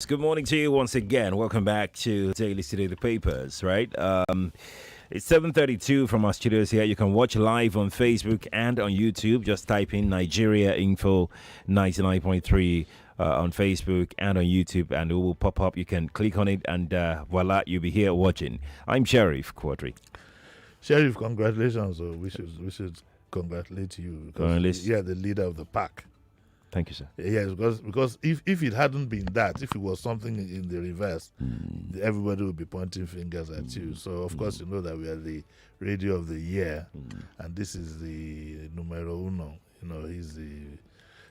Good morning to you once again. Welcome back to Dailies Today, the papers, right? It's 7:32 from our studios here. You can watch live on Facebook and on YouTube. Just type in Nigeria Info 99.3 on Facebook and on YouTube, and it will pop up. You can click on it, and voila, you'll be here watching. I'm Sheriff Quadry. Sheriff, congratulations. We should congratulate you because you're the leader of the pack. Thank you, sir. Yes, because if it hadn't been that, if it was something in the reverse, everybody would be pointing fingers at you. So, of course, you know that we are the radio of the year, and this is the numero uno. You know, he's the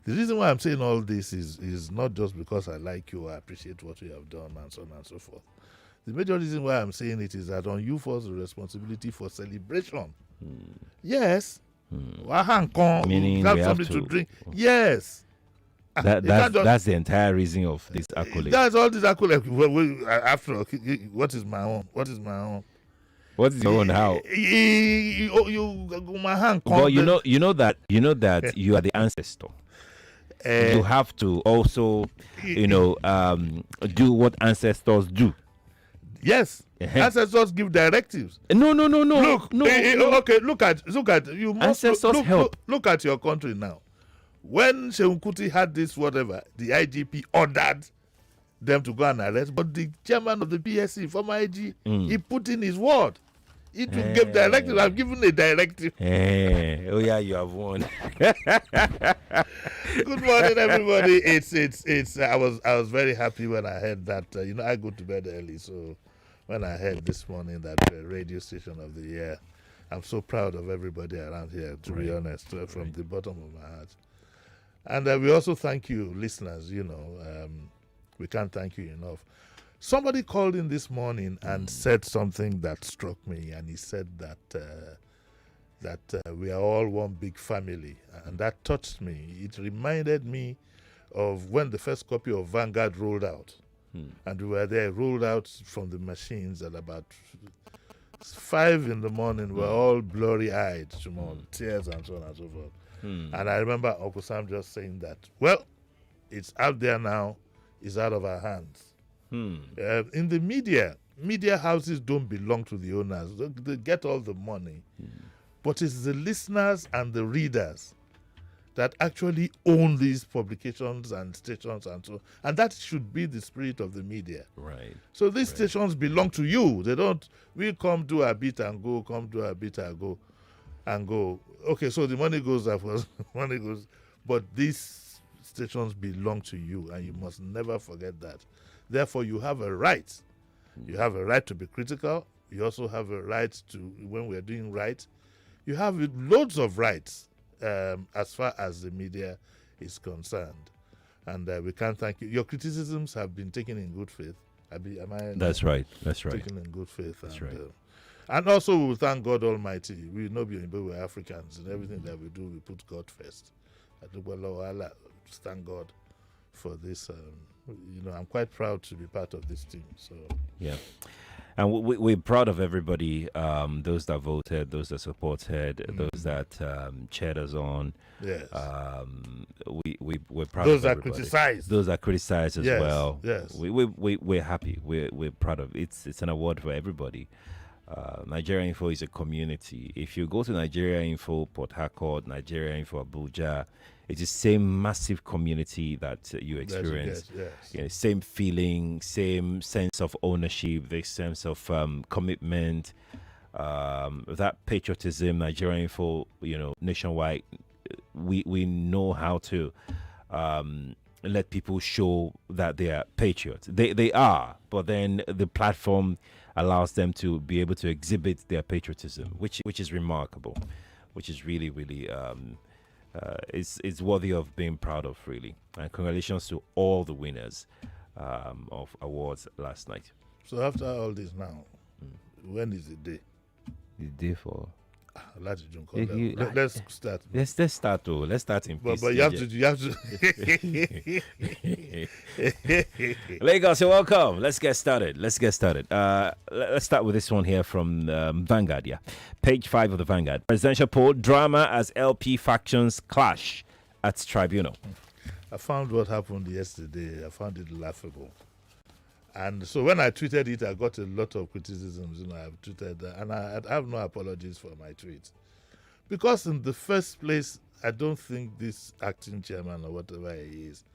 reason why I'm saying all this is not just because I like you, I appreciate what you have done, and so on and so forth. The major reason why I'm saying it is that on you falls the responsibility for celebration. Yes. Meaning have we have something to drink. Yes. That's the entire reason of this accolade. That's all this accolade. After all, what is my own? What is my own? What is your own? How? My hand. But you know that you are the ancestor. You have to also, do what ancestors do. Yes. Ancestors give directives. No. Okay. Look at you. Ancestors help. Look at your country now. When Seun Kuti had this whatever, the IGP ordered them to go and arrest, but the chairman of the PSC, former IG, he put in his word. It will give directive. I've given a directive. Oh yeah, you have won. Good morning, everybody. It's. I was very happy when I heard that. I go to bed early, so when I heard this morning that radio station of the year, I'm so proud of everybody around here. To be honest, from the bottom of my heart. And we also thank you, listeners. We can't thank you enough. Somebody called in this morning and said something that struck me, and he said that we are all one big family, and that touched me. It reminded me of when the first copy of Vanguard rolled out, and we were there, rolled out from the machines at about 5 in the morning. We're all blurry-eyed, tears and so on and so forth. And I remember Uncle Sam just saying that, well, it's out there now, it's out of our hands. In the media houses don't belong to the owners. They get all the money. But it's the listeners and the readers that actually own these publications and stations and so on. And that should be the spirit of the media. Right. So these stations belong to you. They don't, we come do a bit and go, come do a bit and go. Okay, so the money goes, of course, money goes. But these stations belong to you, and you must never forget that. Therefore, you have a right. You have a right to be critical. You also have a right to, when we're doing right, you have loads of rights as far as the media is concerned. And we can't thank you. Your criticisms have been taken in good faith. That's right. Taken in good faith. That's right. And also, we will thank God Almighty. We know we're Africans, and everything that we do, we put God first. Thank God for this. I'm quite proud to be part of this team. So yeah, and we're proud of everybody. Those that voted, those that supported, those that cheered us on. Yes. We're proud. Those of that everybody. criticized. Those that criticized as well. Yes. We're happy. We're proud of it. It's an award for everybody. Nigeria Info is a community. If you go to Nigeria Info Port Harcourt, Nigeria Info Abuja, it's the same massive community that you experience. Yes. Same feeling, same sense of ownership, the sense of commitment, that patriotism. Nigeria Info, nationwide, we know how to let people show that they are patriots. They are, but then the platform allows them to be able to exhibit their patriotism, which is remarkable, which is really, really it's worthy of being proud of, really. And congratulations to all the winners of awards last night. So after all this now, when is the day? The day for Let's start. Let's start though. Let's start in peace. But you have to. Lagos, you're welcome. Let's get started. Let's start with this one here from Vanguard. Yeah, page 5 of the Vanguard. Presidential poll: drama as LP factions clash at tribunal. I found what happened yesterday. I found it laughable. And so when I tweeted it, I got a lot of criticisms. I've tweeted that, and I have no apologies for my tweet. Because in the first place, I don't think this acting chairman or whatever he is,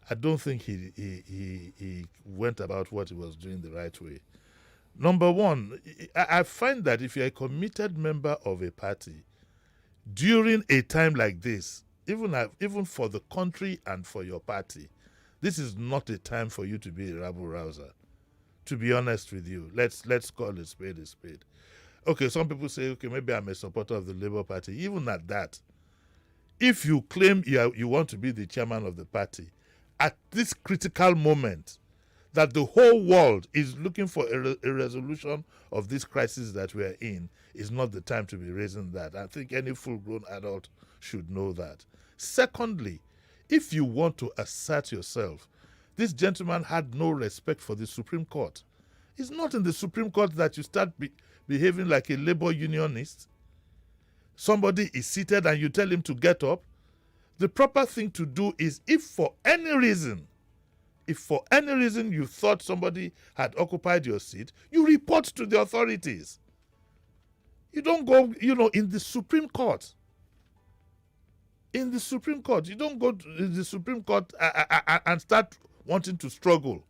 I don't think he went about what he was doing the right way. Number one, I find that if you're a committed member of a party, during a time like this, even for the country and for your party, this is not a time for you to be a rabble-rouser. To be honest with you, let's call a spade a spade. Okay, some people say, okay, maybe I'm a supporter of the Labour Party. Even at that, if you claim you want to be the chairman of the party, at this critical moment, that the whole world is looking for a resolution of this crisis that we are in, is not the time to be raising that. I think any full-grown adult should know that. Secondly, if you want to assert yourself, this gentleman had no respect for the Supreme Court. It's not in the Supreme Court that you start behaving like a labor unionist. Somebody is seated and you tell him to get up. The proper thing to do is, if for any reason you thought somebody had occupied your seat, you report to the authorities. You don't go, in the Supreme Court. In the Supreme Court, you don't go to the Supreme Court and start wanting to struggle.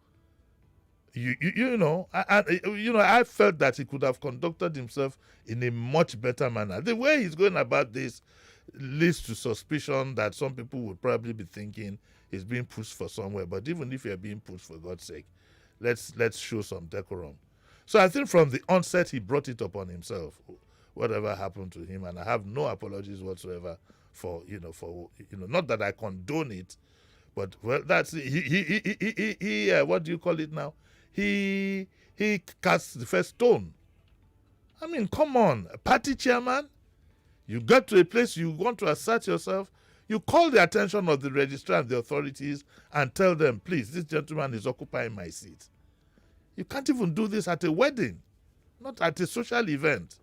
I felt that he could have conducted himself in a much better manner. The way he's going about this leads to suspicion that some people would probably be thinking he's being pushed for somewhere. But even if you're being pushed, for God's sake, let's show some decorum. So I think from the onset he brought it upon himself, whatever happened to him, and I have no apologies whatsoever for not that I condone it, but well, that's he what do you call it now? He cast the first stone. I mean, come on, a party chairman, you get to a place you want to assert yourself, you call the attention of the registrar and the authorities and tell them, please, this gentleman is occupying my seat. You can't even do this at a wedding, not at a social event.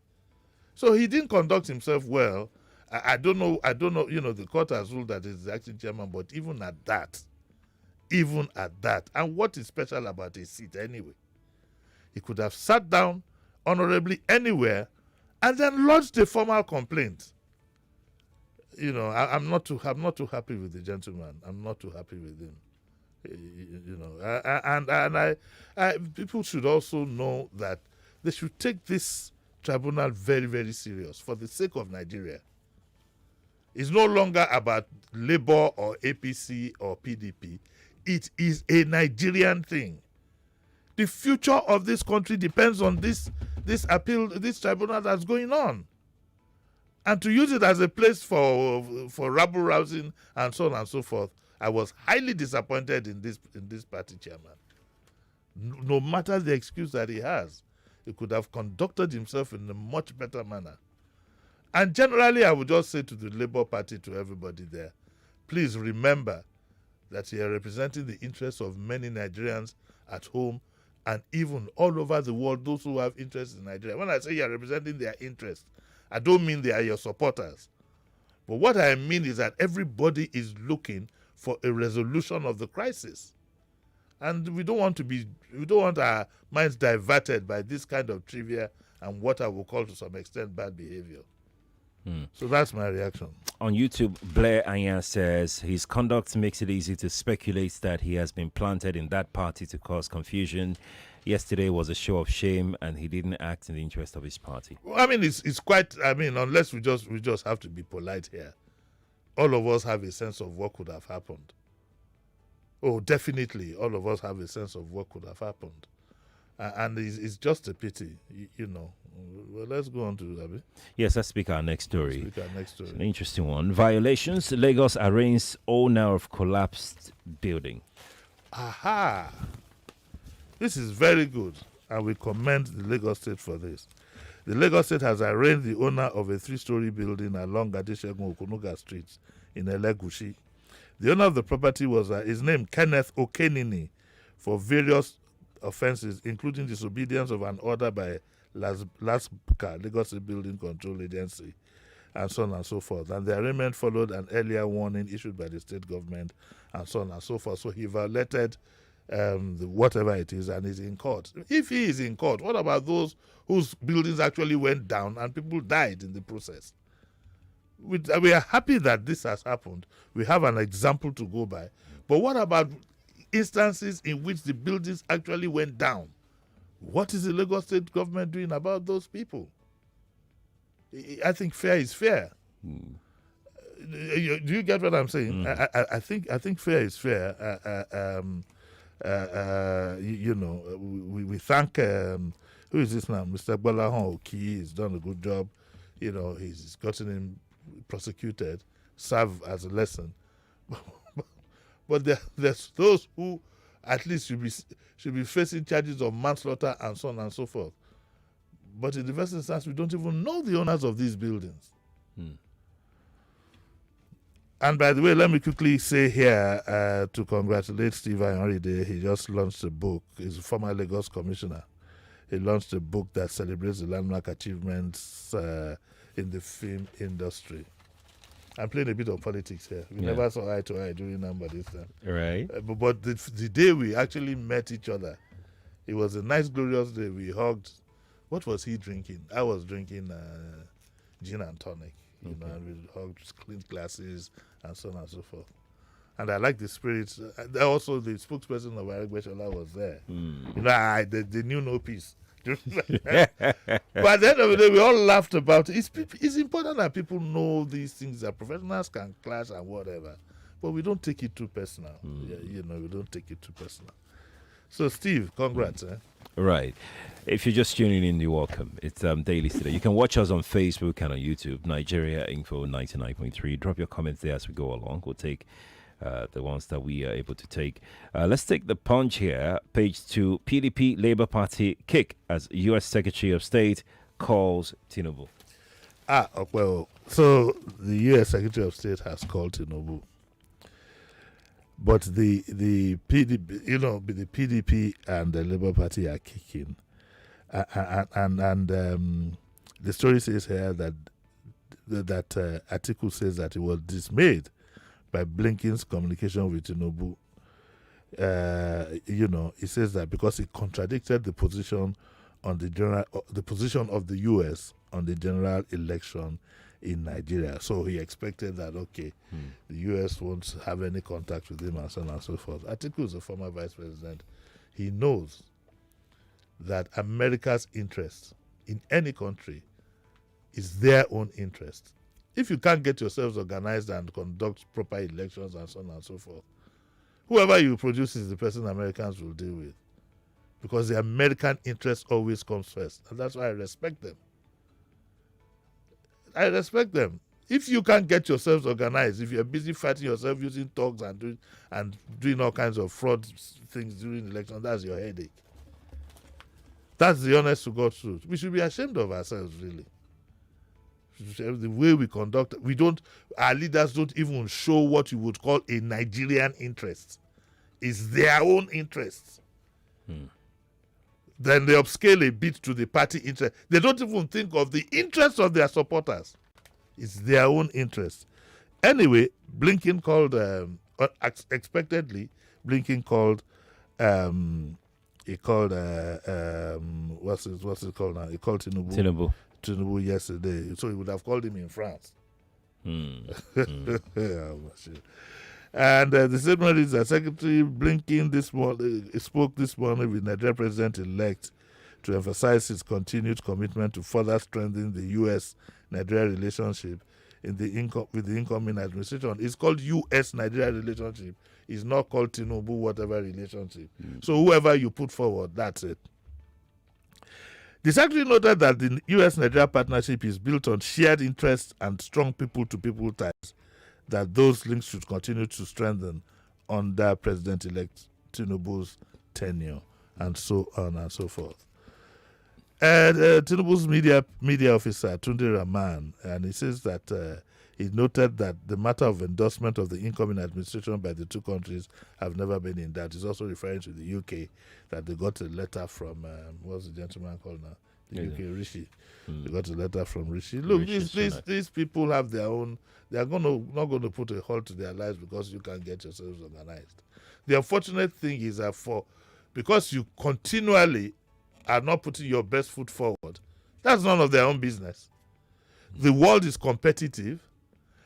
So he didn't conduct himself well. I don't know, the court has ruled that he's the acting chairman, but even at that, and what is special about a seat anyway? He could have sat down honorably anywhere and then lodged a formal complaint. I'm not too happy with the gentleman. I'm not too happy with him. People should also know that they should take this tribunal very, very serious for the sake of Nigeria. It's no longer about Labour or APC or PDP. It is a Nigerian thing. The future of this country depends on this appeal, this tribunal that's going on. And to use it as a place for rabble rousing and so on and so forth, I was highly disappointed in this party chairman. No matter the excuse that he has, he could have conducted himself in a much better manner. And generally, I would just say to the Labour Party, to everybody there, please remember that you are representing the interests of many Nigerians at home and even all over the world, those who have interests in Nigeria. When I say you are representing their interests, I don't mean they are your supporters. But what I mean is that everybody is looking for a resolution of the crisis. And we don't want our minds diverted by this kind of trivia and what I will call to some extent bad behavior. So that's my reaction. On YouTube, Blair Anya says his conduct makes it easy to speculate that he has been planted in that party to cause confusion. Yesterday was a show of shame, and he didn't act in the interest of his party. Well, I mean, it's quite. I mean, unless we just have to be polite here. All of us have a sense of what could have happened. Oh, definitely, all of us have a sense of what could have happened, and it's just a pity, Well, let's go on to Abby. Yes, let's speak our next story. It's an interesting one. Violations. Lagos arraigns owner of collapsed building. Aha! This is very good, and we commend the Lagos State for this. The Lagos State has arraigned the owner of a 3-story building along Adesegun Okunuga Street in Elegushi. The owner of the property was his name Kenneth Okenini, for various offenses, including disobedience of an order by LASBCA, Lagos State Building Control Agency, and so on and so forth. And the arraignment followed an earlier warning issued by the state government, and so on and so forth. So he violated whatever it is, and is in court. If he is in court, what about those whose buildings actually went down and people died in the process? We are happy that this has happened. We have an example to go by. But what about instances in which the buildings actually went down? What is the Lagos State government doing about those people? I think fair is fair. Do you get what I'm saying? I think fair is fair. We thank who is this now? Mr. Bolahon Oki. He's done a good job. He's gotten him prosecuted, serve as a lesson. But there's those who at least should be facing charges of manslaughter and so on and so forth. But in the first instance, we don't even know the owners of these buildings. And by the way, let me quickly say here to congratulate Steve Ayanride. He just launched a book. He's a former Lagos commissioner. He launched a book that celebrates the landmark achievements in the film industry. I'm playing a bit of politics here. We never saw eye to eye during number this time. Right. But the day we actually met each other, it was a nice, glorious day. We hugged. What was he drinking? I was drinking gin and tonic. And we hugged, clean glasses, and so on and so forth. And I like the spirit. Also, the spokesperson of Aregbesola was there. They knew no peace. But at the end of the day, we all laughed about it. It's important that people know these things, that professionals can clash and whatever. But we don't take it too personal. We don't take it too personal. So, Steve, congrats. Right. If you're just tuning in, you're welcome. It's Dailies today. You can watch us on Facebook and on YouTube, Nigeria Info 99.3. Drop your comments there as we go along. We'll take the ones that we are able to take. Let's take the punch here. Page 2, PDP Labour Party kick as U.S. Secretary of State calls Tinubu. Well, so the U.S. Secretary of State has called Tinubu. But the PDP, the PDP and the Labour Party are kicking. And the story says here that article says that he was dismayed by Blinken's communication with Tinubu. He says that because he contradicted the position on the position of the U.S. on the general election in Nigeria. So he expected that, the U.S. won't have any contact with him and so on and so forth. Atiku is a former vice president. He knows that America's interest in any country is their own interest. If you can't get yourselves organized and conduct proper elections and so on and so forth, whoever you produce is the person Americans will deal with. Because the American interest always comes first. And that's why I respect them. If you can't get yourselves organized, if you're busy fighting yourself using thugs and doing all kinds of fraud things during the election, that's your headache. That's the honest to God truth. We should be ashamed of ourselves, really. The way we conduct, our leaders don't even show what you would call a Nigerian interest. It's their own interests. Then they upscale a bit to the party interest. They don't even think of the interests of their supporters. It's their own interest. Anyway, Blinken called, unexpectedly, Blinken called, what's it called now? He called Tinubu yesterday. So he would have called him in France. And the statement is that Secretary Blinken spoke this morning with Nigeria President-elect to emphasize his continued commitment to further strengthen the U.S.-Nigeria relationship with the incoming administration. It's called U.S.-Nigeria relationship. It's not called Tinubu whatever relationship. So whoever you put forward, that's it. The Secretary noted that the U.S.-Nigeria partnership is built on shared interests and strong people-to-people ties, that those links should continue to strengthen under President-elect Tinubu's tenure, and so on and so forth. And Tinubu's media officer, Tunde Rahman, and he says that he noted that the matter of endorsement of the incoming administration by the two countries have never been in doubt. He's also referring to the UK, that they got a letter from, what's the gentleman called now? The UK, Rishi. They got a letter from Rishi. Look, these people have their own, they are not going to put a halt to their lives because you can't get yourselves organized. The unfortunate thing is that because you continually are not putting your best foot forward, that's none of their own business. The world is competitive.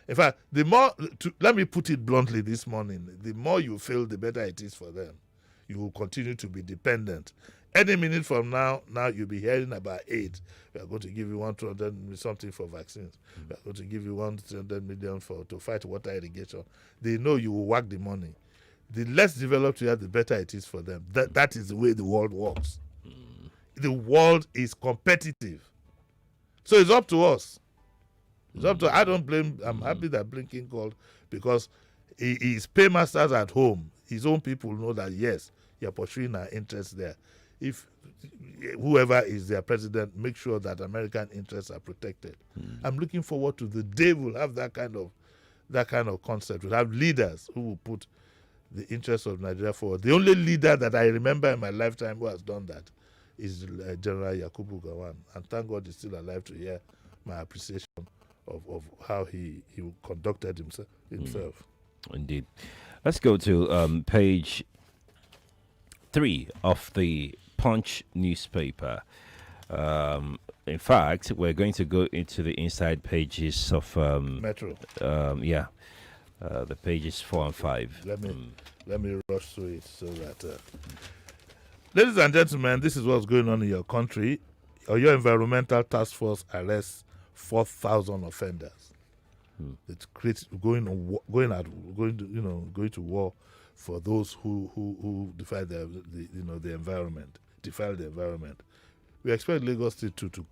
In fact, let me put it bluntly this morning, the more you fail, the better it is for them. You will continue to be dependent. Any minute from now you'll be hearing about aid. We are going to give you 100 something for vaccines. We are going to give you 100 million to fight water irrigation. They know you will whack the money. The less developed you are, the better it is for them. That is the way the world works. The world is competitive. So it's up to us. It's up to. I don't blame. I'm happy that Blinken called, because his paymasters at home, his own people know that yes, you're pursuing our interests there. If whoever is their president, make sure that American interests are protected. I'm looking forward to the day we'll have that kind of concept. We'll have leaders who will put the interests of Nigeria forward. The only leader that I remember in my lifetime who has done that is General Yakubu Gowon, and thank God he's still alive to hear my appreciation of how he conducted himself. Indeed. Let's go to page 3 of the Punch newspaper. In fact, we're going to go into the inside pages of Metro. The pages 4 and 5. Let me rush through it so that. Ladies and gentlemen, this is what's going on in your country. Your environmental task force arrests 4,000 offenders. It's going to war for those who defy the environment, defile the environment. We expect Lagos State to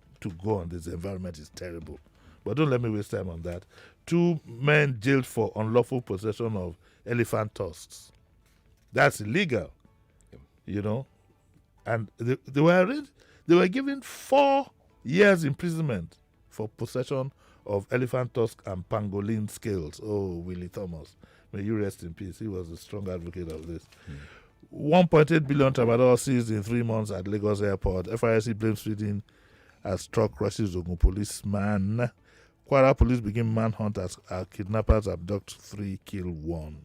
go on this. The environment is terrible, but don't let me waste time on that. 2 men jailed for unlawful possession of elephant tusks. That's illegal, and they were given 4 years imprisonment for possession of elephant tusk and pangolin scales. Oh, Willie Thomas, may you rest in peace. He was a strong advocate of this. 1.8 billion tramadol seized in 3 months at Lagos Airport. FIC blames Sweden as truck crushes Ogun policeman. Quadry police begin manhunt as kidnappers abduct 3, kill 1.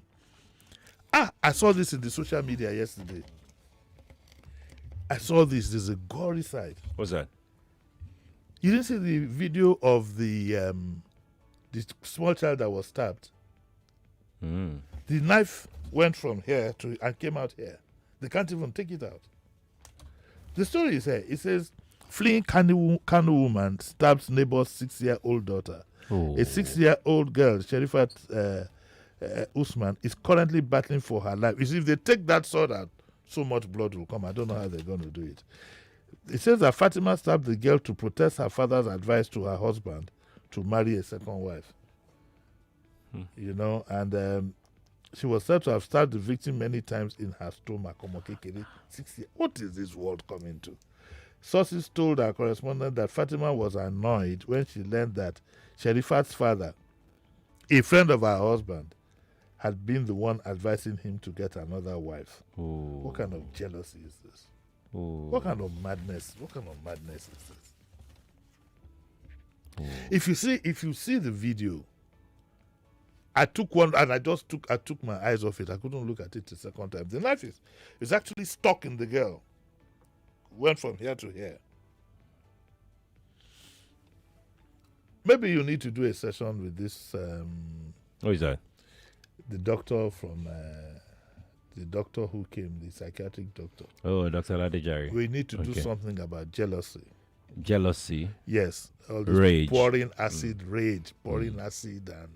I saw this in the social media yesterday. I saw this. There's a gory side. What's that? You didn't see the video of the small child that was stabbed? The knife went from here and came out here. They can't even take it out. The story is here. It says, fleeing Kano woman stabs neighbor's 6-year-old daughter. Oh. A 6-year-old girl, Sherifat Usman, is currently battling for her life. You see, if they take that sword out, so much blood will come. I don't know how they're going to do it. It says that Fatima stabbed the girl to protest her father's advice to her husband to marry a second wife. And she was said to have stabbed the victim many times in her stomach. 6 years. What is this world coming to? Sources told our correspondent that Fatima was annoyed when she learned that Sherifat's father, a friend of her husband, had been the one advising him to get another wife. Ooh. What kind of jealousy is this? Ooh. What kind of madness? What kind of madness is this? Ooh. If you see the video, I took one and I took my eyes off it. I couldn't look at it the second time. The knife is actually stuck in the girl. Went from here to here. Maybe you need to do a session with this. What is that? The doctor who came, the psychiatric doctor. Oh, Dr. Ladejari. We need to do something about jealousy. Jealousy. Yes. All this rage. Pouring acid, rage, pouring acid, and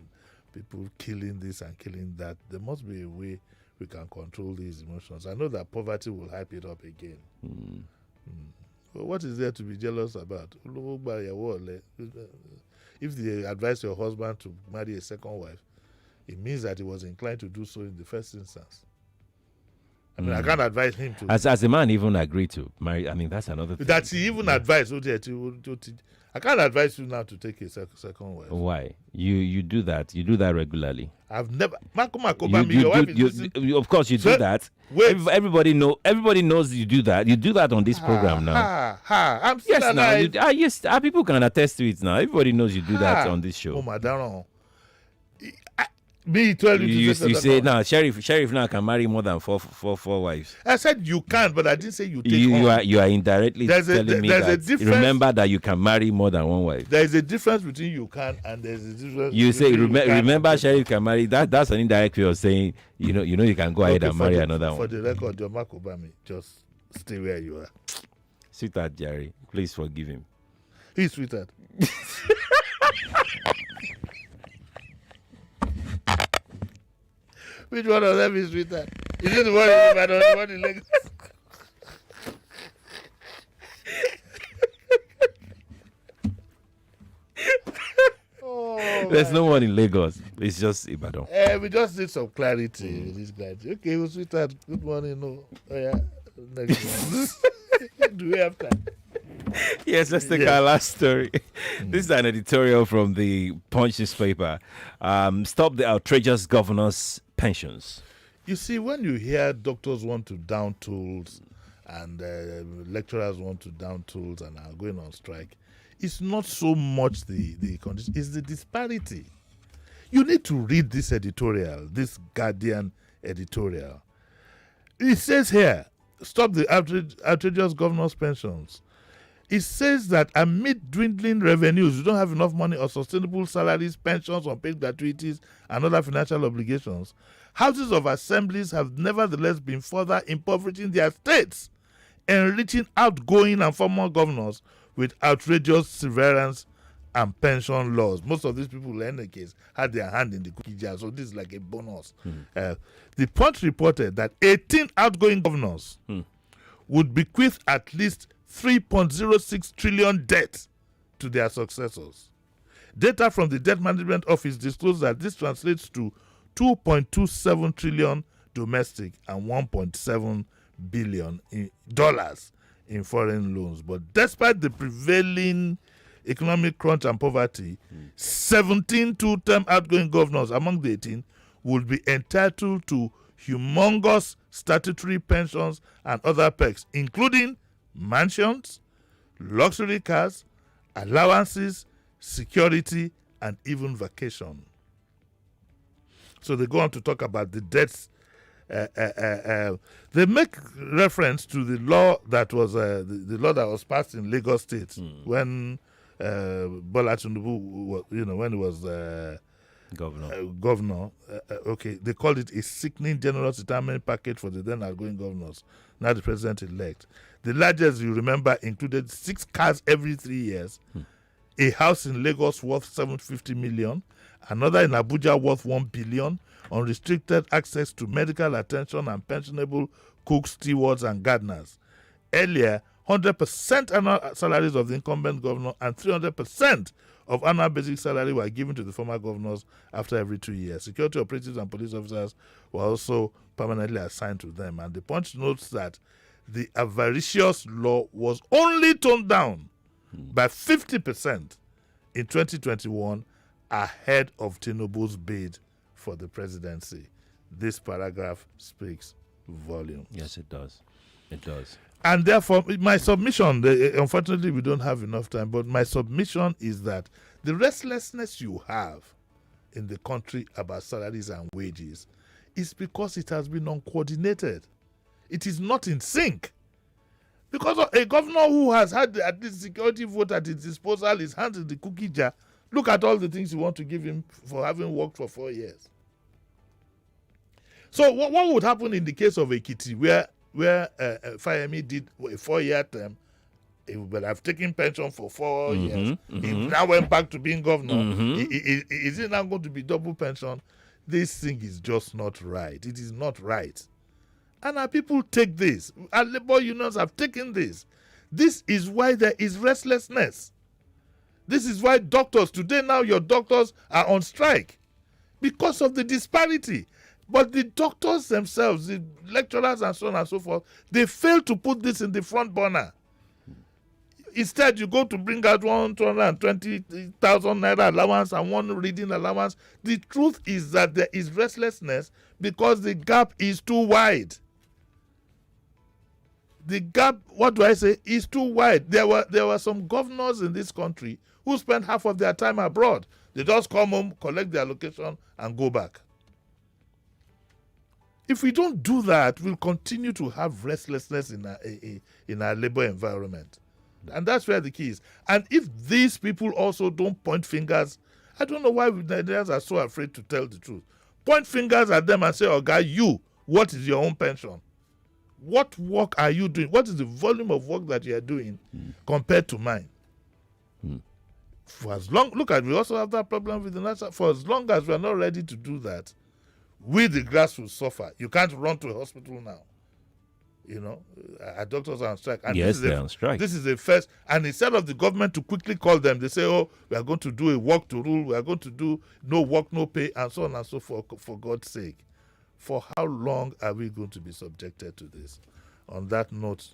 people killing this and killing that. There must be a way we can control these emotions. I know that poverty will hype it up again. Well, what is there to be jealous about? If they advise your husband to marry a second wife, it means that he was inclined to do so in the first instance. I mean, I can't advise him to. As the man even agreed to marry, I mean, that's another thing. That he even advised. I can't advise you now to take a second wife. Why? You do that. You do that regularly. I've never. Of course, you do that. Everybody knows you do that. You do that on this program now. I'm still alive. Yes, people can attest to it now. Everybody knows you do that on this show. Oh, my darling. Me tell you You to say now, sheriff now can marry more than four wives. I said you can, but I didn't say you take You are indirectly telling me that. Remember that you can marry more than one wife. There is a difference between you can and there's a difference. You say remember sheriff can marry. That's an indirect way of saying you can go ahead and marry another one. For the record, your Mark Obama, just stay where you are. Sweetheart Jerry, please forgive him. He's sweetheart. Which one of them is sweetheart? Is it the one in Ibadan or the one in Lagos? There's no one in Lagos. It's just Ibadan. We just need some clarity with this guy. Okay, well, sweetheart, good morning. No. Oh, yeah. Next one. Do we have time? Yes, let's take our last story. This is an editorial from the Punch newspaper. Stop the outrageous governors' pensions. You see, when you hear doctors want to down tools and lecturers want to down tools and are going on strike, it's not so much the condition, it's the disparity. You need to read this editorial, this Guardian editorial. It says here, stop the outrageous governors' pensions. It says that amid dwindling revenues, you don't have enough money or sustainable salaries, pensions, unpaid gratuities, and other financial obligations. Houses of assemblies have nevertheless been further impoverishing their states, enriching outgoing and former governors with outrageous severance and pension laws. Most of these people, in any case, had their hand in the cookie jar, so this is like a bonus. The Punch reported that 18 outgoing governors would bequeath at least 3.06 trillion debt to their successors. Data from the Debt Management Office disclosed that this translates to 2.27 trillion domestic and 1.7 billion dollars in foreign loans. But despite the prevailing economic crunch and poverty, 17 two-term outgoing governors among the 18 will be entitled to humongous statutory pensions and other perks, including mansions, luxury cars, allowances, security, and even vacation. So they go on to talk about the debts. They make reference to the law that was the law that was passed in Lagos State when Bola Tinubu, when he was governor. Okay, they called it a sickening generous retirement package for the then outgoing governors, now the president-elect. The largest, you remember, included 6 cars every 3 years, a house in Lagos worth 750 million, another in Abuja worth 1 billion, unrestricted access to medical attention and pensionable cooks, stewards, and gardeners. Earlier, 100% annual salaries of the incumbent governor and 300% of annual basic salary were given to the former governors after every 2 years. Security operatives and police officers were also permanently assigned to them. And the Punch notes that the avaricious law was only toned down by 50% in 2021 ahead of Tinubu's bid for the presidency. This paragraph speaks volumes. Yes, it does. It does. And therefore, my submission, unfortunately, we don't have enough time, but my submission is that the restlessness you have in the country about salaries and wages is because it has been uncoordinated. It is not in sync. Because a governor who has had at least security vote at his disposal, his hands in the cookie jar, look at all the things you want to give him for having worked for 4 years. So what would happen in the case of Ekiti, where Fayemi did a 4-year term? He would have taken pension for 4 years. He now went back to being governor. Is it now going to be double pension? This thing is just not right. It is not right. And our people take this. Our labor unions have taken this. This is why there is restlessness. This is why doctors, today now your doctors are on strike because of the disparity. But the doctors themselves, the lecturers and so on and so forth, they fail to put this in the front burner. Instead, you go to bring out 220,000 naira allowance and one reading allowance. The truth is that there is restlessness because the gap is too wide. The gap, what do I say, is too wide. There were some governors in this country who spent half of their time abroad. They just come home, collect their allocation, and go back. If we don't do that, we'll continue to have restlessness in our labor environment. And that's where the key is. And if these people also don't point fingers, I don't know why Nigerians are so afraid to tell the truth. Point fingers at them and say, oh, guy, you, what is your own pension? What work are you doing? What is the volume of work that you are doing compared to mine? For as long, look at, we also have that problem with the national. For as long as we are not ready to do that, we, the grass, will suffer. You can't run to a hospital now. You know, our doctors are on strike. And yes, they're on strike. This is the first. And instead of the government to quickly call them, they say, oh, we are going to do a work to rule. We are going to do no work, no pay, and so on and so forth, for God's sake. For how long are we going to be subjected to this? On that note,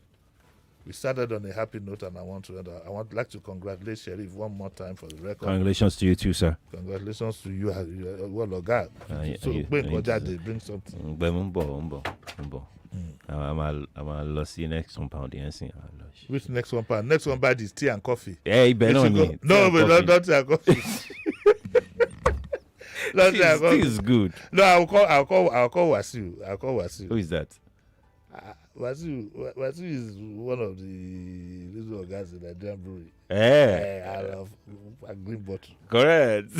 we started on a happy note, and I would like to congratulate Sheriff one more time for the record. Congratulations to you too, sir. Congratulations to you. Well, God. So bring something. I'm a lost you next compound. Which next compound? Next compound is tea and coffee. Hey, Benoni. No, but not tea and coffee. Tea is good. No, I'll call Wasiu. Who is that? Wasiu is one of the little guys in the Nigerian brewery. Yeah. I love a green bottle. Correct.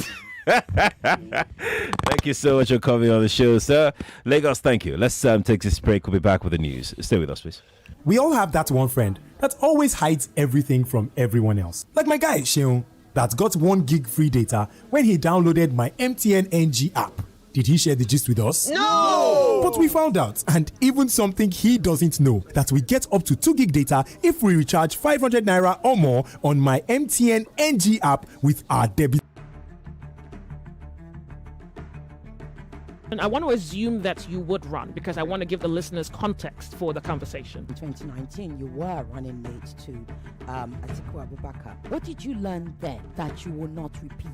Thank you so much for coming on the show, sir. Lagos, thank you. Let's take this break. We'll be back with the news. Stay with us, please. We all have that one friend that always hides everything from everyone else. Like my guy, Sheon, that got 1 gig free data when he downloaded my MTN NG app. Did he share the gist with us? No! But we found out, and even something he doesn't know, that we get up to 2 gig data if we recharge 500 naira or more on my MTN NG app with our debit. And I want to assume that you would run because I want to give the listeners context for the conversation. In 2019, you were running mate to Atiku Abubakar. What did you learn then that you will not repeat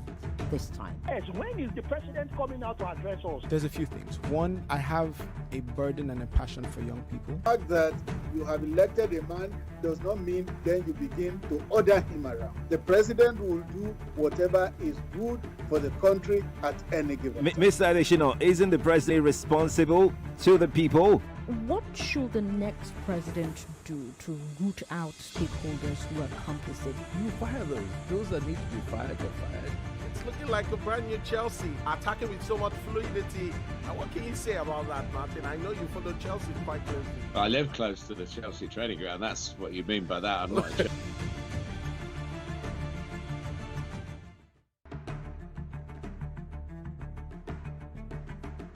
this time? Yes, when is the president coming out to address us? There's a few things. One, I have a burden and a passion for young people. The fact that you have elected a man does not mean then you begin to order him around. The president will do whatever is good for the country at any given time. Mr. Adeshino, isn't the president responsible to the people? What should the next president do to root out stakeholders who are complicit? You fire those. Those that need to be fired get fired. It's looking like a brand new Chelsea, attacking with so much fluidity. And what can you say about that, Martin? I know you follow Chelsea quite closely. I live close to the Chelsea training ground. That's what you mean by that. I'm not.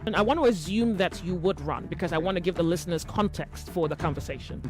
And I want to assume that you would run because I want to give the listeners context for the conversation.